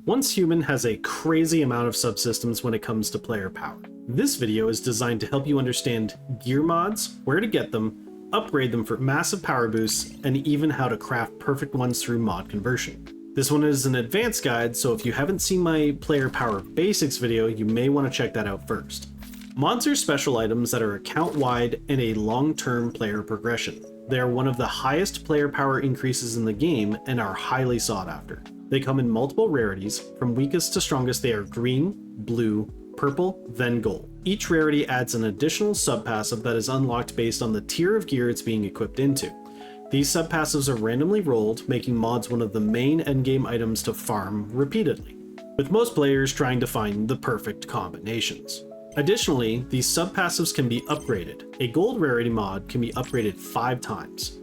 Once Human has a crazy amount of subsystems when it comes to player power. This video is designed to help you understand gear mods, where to get them, upgrade them for massive power boosts, and even how to craft perfect ones through mod conversion. This one is an advanced guide, so if you haven't seen my player power basics video, you may want to check that out first. Mods are special items that are account-wide and a long-term player progression. They are one of the highest player power increases in the game and are highly sought after. They come in multiple rarities. From weakest to strongest they are green, blue, purple, then gold. Each rarity adds an additional sub-passive that is unlocked based on the tier of gear it's being equipped into. These sub-passives are randomly rolled, making mods one of the main endgame items to farm repeatedly, with most players trying to find the perfect combinations. Additionally, these sub-passives can be upgraded. A gold rarity mod can be upgraded 5 times.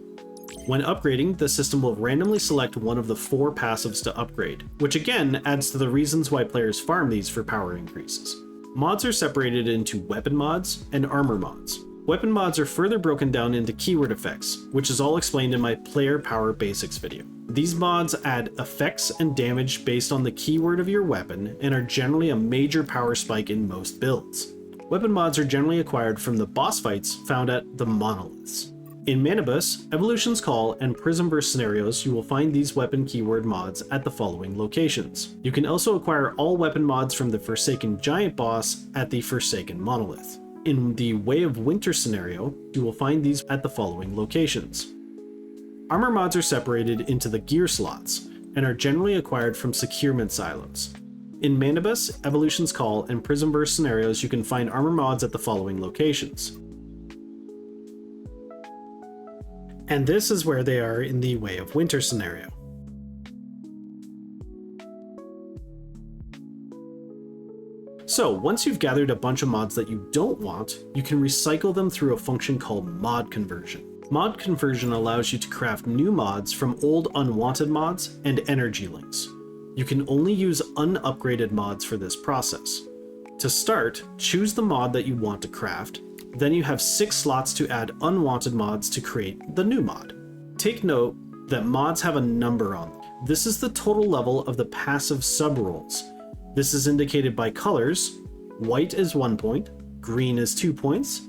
When upgrading, the system will randomly select one of the 4 passives to upgrade, which again adds to the reasons why players farm these for power increases. Mods are separated into weapon mods and armor mods. Weapon mods are further broken down into keyword effects, which is all explained in my player power basics video. These mods add effects and damage based on the keyword of your weapon and are generally a major power spike in most builds. Weapon mods are generally acquired from the boss fights found at the monoliths. In Manibus, Evolution's Call, and Prismverse scenarios, you will find these weapon keyword mods at the following locations. You can also acquire all weapon mods from the Forsaken Giant boss at the Forsaken Monolith. In the Way of Winter scenario, you will find these at the following locations. Armor mods are separated into the gear slots, and are generally acquired from securement silos. In Manibus, Evolution's Call, and Prismverse scenarios, you can find armor mods at the following locations. And this is where they are in the Way of Winter scenario. So once you've gathered a bunch of mods that you don't want, you can recycle them through a function called mod conversion. Mod conversion allows you to craft new mods from old unwanted mods and energy links. You can only use unupgraded mods for this process. To start, choose the mod that you want to craft. Then you have 6 slots to add unwanted mods to create the new mod. Take note that mods have a number on them. This is the total level of the passive sub-rolls. This is indicated by colors. White is 1 point, green is 2 points,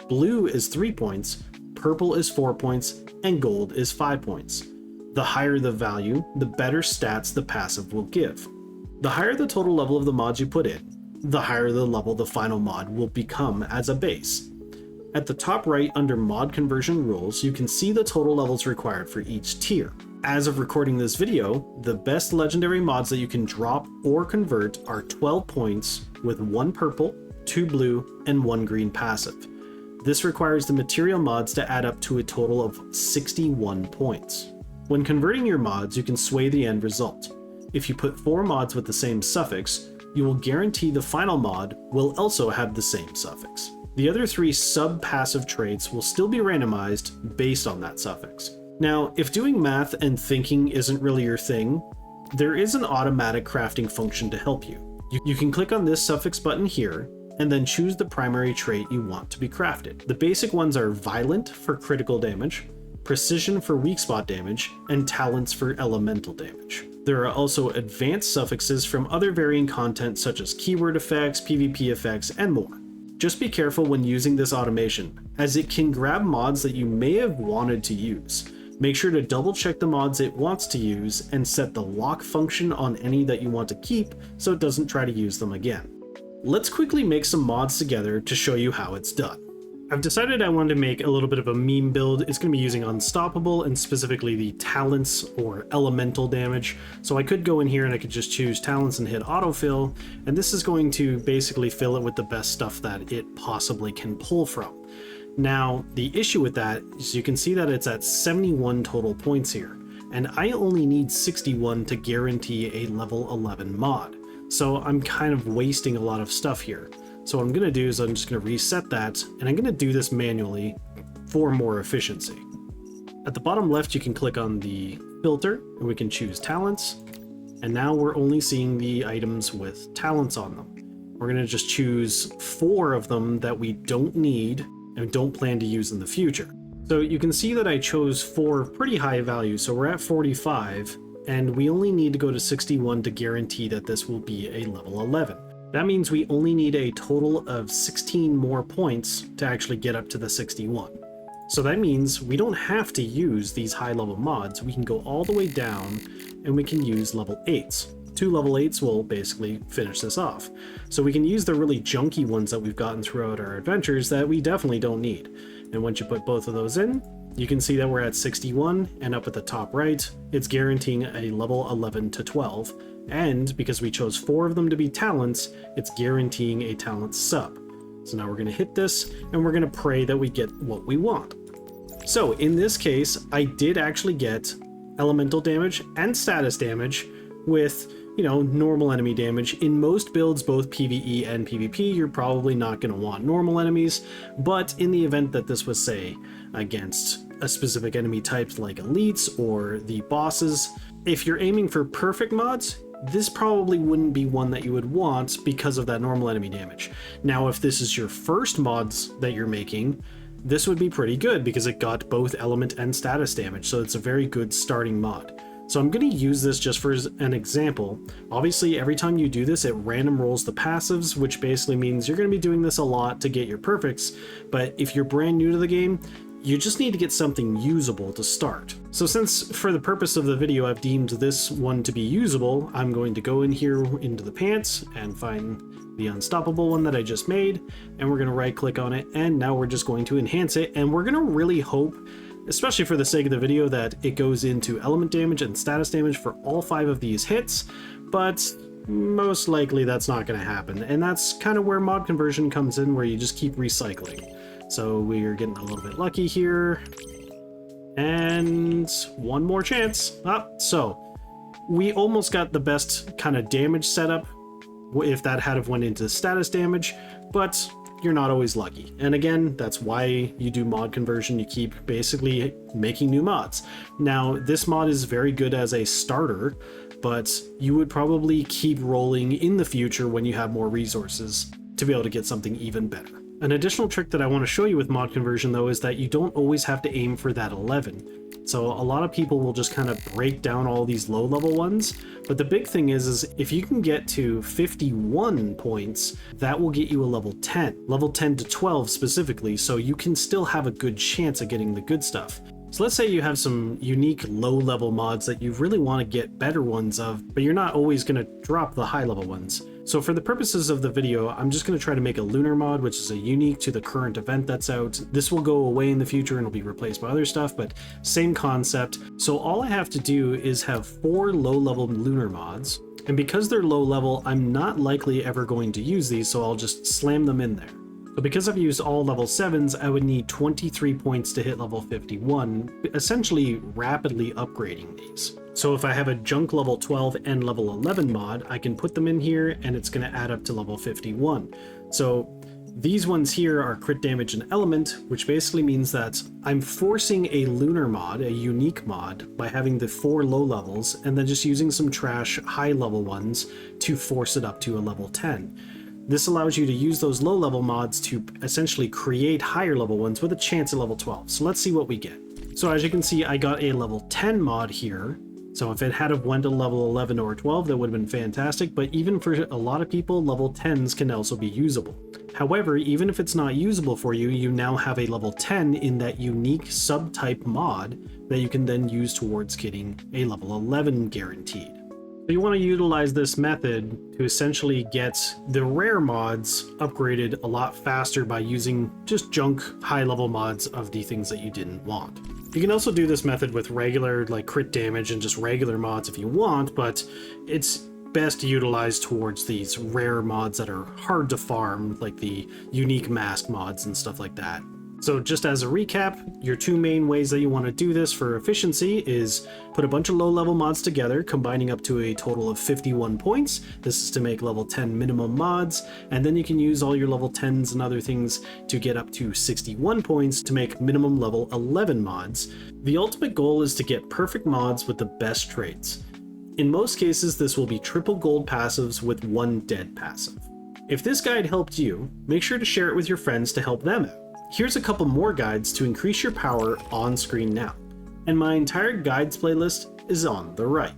blue is 3 points, purple is 4 points, and gold is 5 points. The higher the value, the better stats the passive will give. The higher the total level of the mods you put in, the higher the level the final mod will become as a base. At the top right under mod conversion rules, you can see the total levels required for each tier. As of recording this video, the best legendary mods that you can drop or convert are 12 points with 1 purple, 2 blue, and 1 green passive. This requires the material mods to add up to a total of 61 points. When converting your mods, you can sway the end result. If you put 4 mods with the same suffix, you will guarantee the final mod will also have the same suffix. The other 3 sub-passive traits will still be randomized based on that suffix. Now, if doing math and thinking isn't really your thing, there is an automatic crafting function to help you. You can click on this suffix button here, and then choose the primary trait you want to be crafted. The basic ones are Violent for critical damage, Precision for weak spot damage, and Talents for elemental damage. There are also advanced suffixes from other varying content such as keyword effects, PvP effects, and more. Just be careful when using this automation, as it can grab mods that you may have wanted to use. Make sure to double check the mods it wants to use and set the lock function on any that you want to keep so it doesn't try to use them again. Let's quickly make some mods together to show you how it's done. I've decided I wanted to make a little bit of a meme build. It's going to be using Unstoppable and specifically the Talents or Elemental damage. So I could go in here and I could just choose Talents and hit autofill, and this is going to basically fill it with the best stuff that it possibly can pull from. Now, the issue with that is you can see that it's at 71 total points here, and I only need 61 to guarantee a level 11 mod. So I'm kind of wasting a lot of stuff here. So what I'm going to do is I'm just going to reset that, and I'm going to do this manually for more efficiency. At the bottom left, you can click on the filter, and we can choose Talents. And now we're only seeing the items with talents on them. We're going to just choose 4 of them that we don't need and don't plan to use in the future. So you can see that I chose 4 pretty high values, so we're at 45, and we only need to go to 61 to guarantee that this will be a level 11. That means we only need a total of 16 more points to actually get up to the 61. So that means we don't have to use these high level mods. We can go all the way down and we can use level 8s. 2 level 8s will basically finish this off. So we can use the really junky ones that we've gotten throughout our adventures that we definitely don't need. And once you put both of those in, you can see that we're at 61, and up at the top right, it's guaranteeing a level 11 to 12. And because we chose 4 of them to be talents, it's guaranteeing a talent sub. So now we're going to hit this, and we're going to pray that we get what we want. So in this case, I did actually get elemental damage and status damage with, normal enemy damage. In most builds, both PvE and PvP, you're probably not going to want normal enemies, but in the event that this was, say, against a specific enemy type like elites or the bosses, if you're aiming for perfect mods, this probably wouldn't be one that you would want because of that normal enemy damage. Now, if this is your first mods that you're making, this would be pretty good because it got both element and status damage, so it's a very good starting mod. So I'm going to use this just for an example. Obviously, every time you do this, it random rolls the passives, which basically means you're going to be doing this a lot to get your perfects, but if you're brand new to the game, you just need to get something usable to start. So since for the purpose of the video I've deemed this one to be usable, I'm going to go in here into the pants and find the unstoppable one that I just made, and we're going to right click on it, and now we're just going to enhance it, and we're going to really hope, especially for the sake of the video, that it goes into element damage and status damage for all 5 of these hits, but most likely that's not going to happen, and that's kind of where mod conversion comes in, where you just keep recycling. So we're getting a little bit lucky here, and one more chance. So we almost got the best kind of damage setup if that had have went into status damage, but you're not always lucky. And again, that's why you do mod conversion. You keep basically making new mods. Now, this mod is very good as a starter, but you would probably keep rolling in the future when you have more resources to be able to get something even better. An additional trick that I want to show you with mod conversion, though, is that you don't always have to aim for that 11. So a lot of people will just kind of break down all these low level ones, but the big thing is if you can get to 51 points, that will get you a level 10 to 12 specifically, so you can still have a good chance at getting the good stuff. So let's say you have some unique low level mods that you really want to get better ones of, but you're not always going to drop the high level ones. So for the purposes of the video, I'm just going to try to make a lunar mod, which is a unique to the current event that's out. This will go away in the future and will be replaced by other stuff, but same concept. So all I have to do is have 4 low-level lunar mods, and because they're low level, I'm not likely ever going to use these, so I'll just slam them in there. So because I've used all level 7s, I would need 23 points to hit level 51, essentially rapidly upgrading these. So if I have a junk level 12 and level 11 mod, I can put them in here and it's going to add up to level 51. So these ones here are crit damage and element, which basically means that I'm forcing a lunar mod, a unique mod, by having the 4 low levels and then just using some trash high level ones to force it up to a level 10. This allows you to use those low level mods to essentially create higher level ones with a chance at level 12. So let's see what we get. So as you can see, I got a level 10 mod here. So if it had have went to level 11 or 12, that would have been fantastic, but even for a lot of people, level 10s can also be usable. However, even if it's not usable for you, you now have a level 10 in that unique subtype mod that you can then use towards getting a level 11 guaranteed. So you want to utilize this method to essentially get the rare mods upgraded a lot faster by using just junk high-level mods of the things that you didn't want. You can also do this method with regular like crit damage and just regular mods if you want, but it's best utilized towards these rare mods that are hard to farm, like the unique mask mods and stuff like that. So just as a recap, your 2 main ways that you want to do this for efficiency is put a bunch of low-level mods together, combining up to a total of 51 points. This is to make level 10 minimum mods, and then you can use all your level 10s and other things to get up to 61 points to make minimum level 11 mods. The ultimate goal is to get perfect mods with the best traits. In most cases, this will be triple gold passives with 1 dead passive. If this guide helped you, make sure to share it with your friends to help them out. Here's a couple more guides to increase your power on screen now, and my entire guides playlist is on the right.